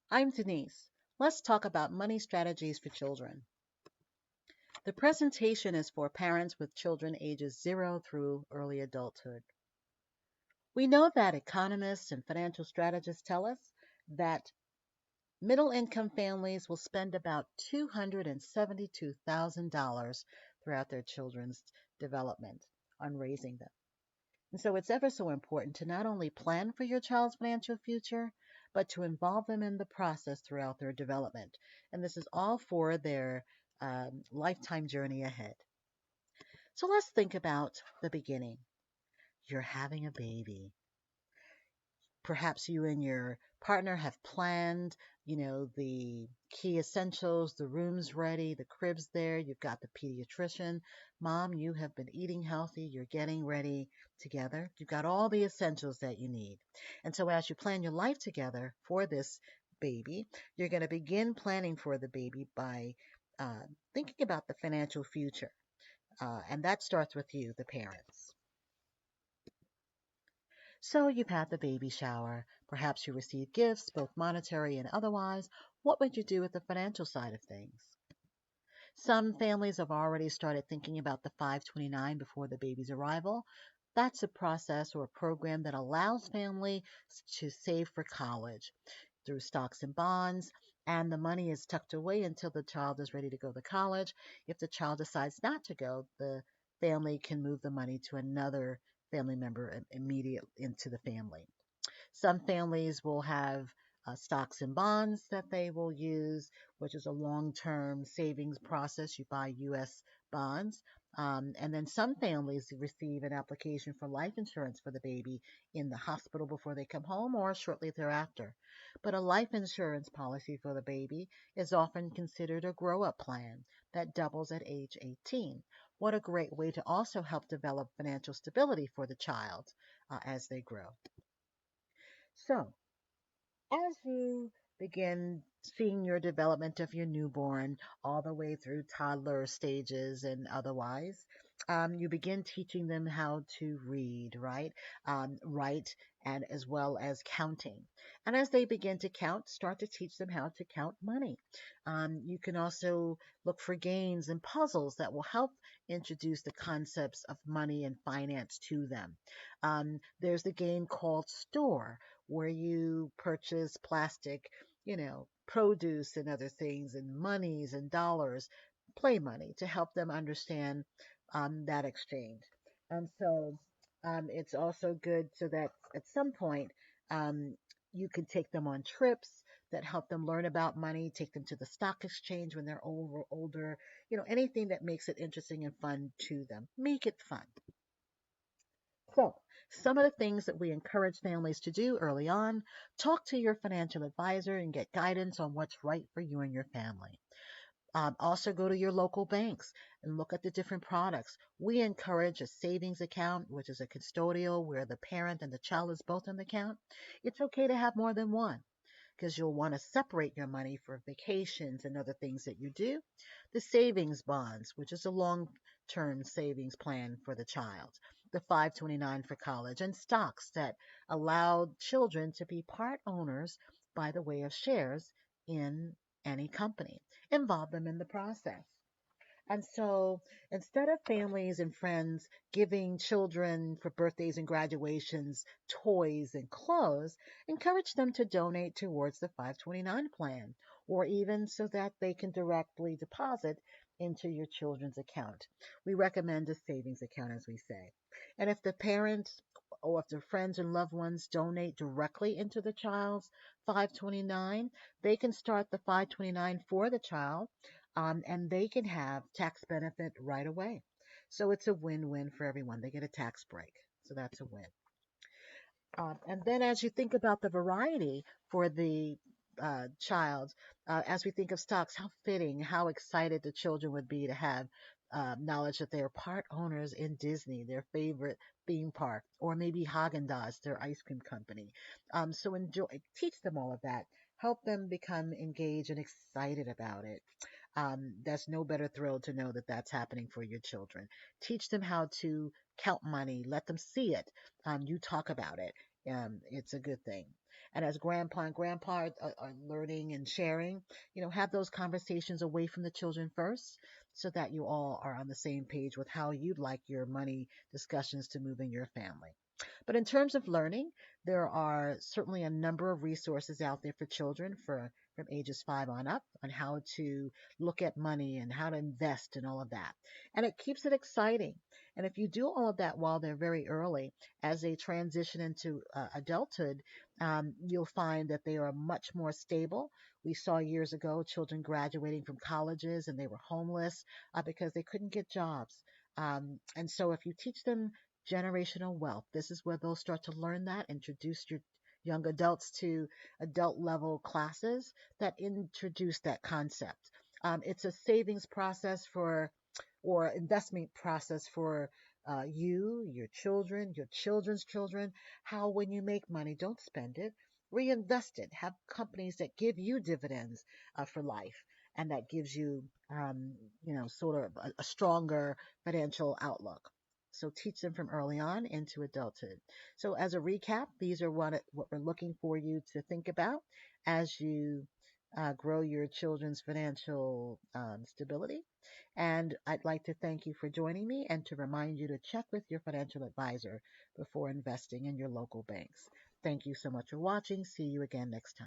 I'm Denise. Let's talk about money strategies for children. The presentation is for parents with children ages 0 through early adulthood. We know that economists and financial strategists tell us that middle income families will spend about $272,000 throughout their children's development on raising them. And so it's ever so important to not only plan for your child's financial future, but to involve them in the process throughout their development. And this is all for their lifetime journey ahead. So let's think about the beginning. You're having a baby. Perhaps you and your partner have planned, the key essentials, the room's ready, the crib's there, you've got the pediatrician. Mom, you have been eating healthy, you're getting ready together. You've got all the essentials that you need. And so as you plan your life together for this baby, you're going to begin planning for the baby by thinking about the financial future. And that starts with you, the parents. So you've had the baby shower. Perhaps you received gifts, both monetary and otherwise. What would you do with the financial side of things? Some families have already started thinking about the 529 before the baby's arrival. That's a process or a program that allows families to save for college through stocks and bonds, and the money is tucked away until the child is ready to go to college. If the child decides not to go, the family can move the money to another family member immediate into the family. Some families will have stocks and bonds that they will use, which is a long term savings process. You buy U.S. bonds. And then some families receive an application for life insurance for the baby in the hospital before they come home or shortly thereafter. But a life insurance policy for the baby is often considered a grow up plan that doubles at age 18. What a great way to also help develop financial stability for the child as they grow. So, as you begin seeing your development of your newborn all the way through toddler stages and otherwise, you begin teaching them how to read, right? Write, and as well as counting. And as they begin to count, start to teach them how to count money. You can also look for games and puzzles that will help introduce the concepts of money and finance to them. There's the game called Store where you purchase plastic, produce and other things and monies and dollars, play money to help them understand that exchange. And so it's also good so that at some point um, you can take them on trips that help them learn about money, take them to the stock exchange when they're older, anything that makes it interesting and fun to them. Make it fun. So, some of the things that we encourage families to do early on: talk to your financial advisor and get guidance on what's right for you and your family. Also, go to your local banks and look at the different products. We encourage a savings account, which is a custodial where the parent and the child is both in the account. It's okay to have more than one because you'll want to separate your money for vacations and other things that you do. The savings bonds, which is a long term savings plan for the child. The 529 for college, and stocks that allow children to be part owners by the way of shares in any company. Involve them in the process. And so instead of families and friends giving children for birthdays and graduations toys and clothes, encourage them to donate towards the 529 plan, or even so that they can directly deposit into your children's account. We recommend a savings account, as we say. And if the parents or if the friends and loved ones donate directly into the child's 529, they can start the 529 for the child, and they can have tax benefit right away. So it's a win-win for everyone. They get a tax break. So that's a win. And then as you think about the variety for the child, as we think of stocks, how fitting, how excited the children would be to have knowledge that they are part owners in Disney, their favorite theme park, or maybe Haagen-Dazs, their ice cream company. So enjoy, teach them all of that. Help them become engaged and excited about it. That's no better thrill to know that that's happening for your children. Teach them how to count money. Let them see it. You talk about it. It's a good thing. And as grandpa and grandpa are learning and sharing, have those conversations away from the children first so that you all are on the same page with how you'd like your money discussions to move in your family. But in terms of learning, there are certainly a number of resources out there for children from ages 5 on up on how to look at money and how to invest and all of that. And it keeps it exciting. And if you do all of that while they're very early, as they transition into adulthood, you'll find that they are much more stable. We saw years ago children graduating from colleges and they were homeless because they couldn't get jobs. And so if you teach them generational wealth. This is where they'll start to learn that, introduce your young adults to adult level classes that introduce that concept. It's a savings process or investment process for you, your children, your children's children. How, when you make money, don't spend it, reinvest it. Have companies that give you dividends for life, and that gives you, sort of a stronger financial outlook. So teach them from early on into adulthood. So as a recap, these are what we're looking for you to think about as you grow your children's financial stability. And I'd like to thank you for joining me and to remind you to check with your financial advisor before investing in your local banks. Thank you so much for watching. See you again next time.